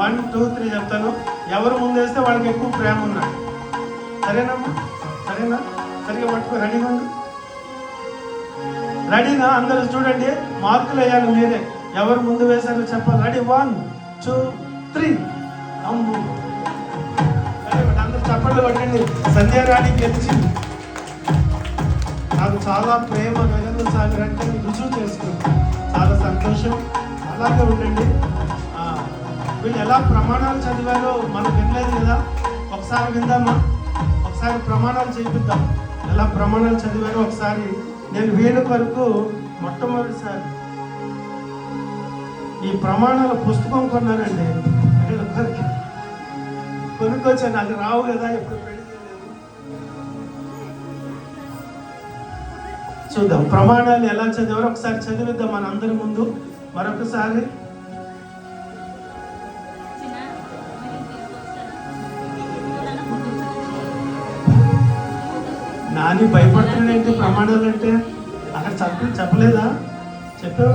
1 2 3 చెప్తాను. ఎవరు ముందేస్తే వాళ్ళకి ఎక్కువ ప్రేమ ఉన్నాడు. సరేనమ్మా? సరేనా? సరిగా పట్టుకో. రెడీగా ఉండు. రెడీనా? అందరూ చూడండి, మార్కులు వేయాలి మీరే. ఎవరు ముందు వేశారో చెప్పాలి. రెడీ 1 2 3. అమ్ము అందరూ చప్పట్లు కొట్టండి. సంధ్యారాణి గెలిచింది. నాకు చాలా ప్రేమ నరేంద్ర సాగర్ అంటే రుజువు చేసుకుంటాను. చాలా సంతోషం. అలాగే ఉండండి. వీళ్ళు ఎలా ప్రమాణాలు చదివారో మనం వినలేదు కదా, ఒకసారి విందామా? ఒకసారి ప్రమాణాలు చేపిద్దాం. ఎలా ప్రమాణాలు చదివారో ఒకసారి. నేను వీళ్ళ కొరకు మొట్టమొదటిసారి ఈ ప్రమాణాల పుస్తకం కొన్నానండి. వీళ్ళ కొరకు కొనుక్కొచ్చాను. అది రావు కదా, ఎప్పుడు పెళ్లి చేయలేదు. చూద్దాం ప్రమాణాలు ఎలా చదివారో ఒకసారి చదివిద్దాం మన అందరి ముందు మరొకసారి. నాని భయపడుతున్నాడంటే ప్రమాణాలు అంటే అక్కడ చెప్పలేదా? చెప్పావు.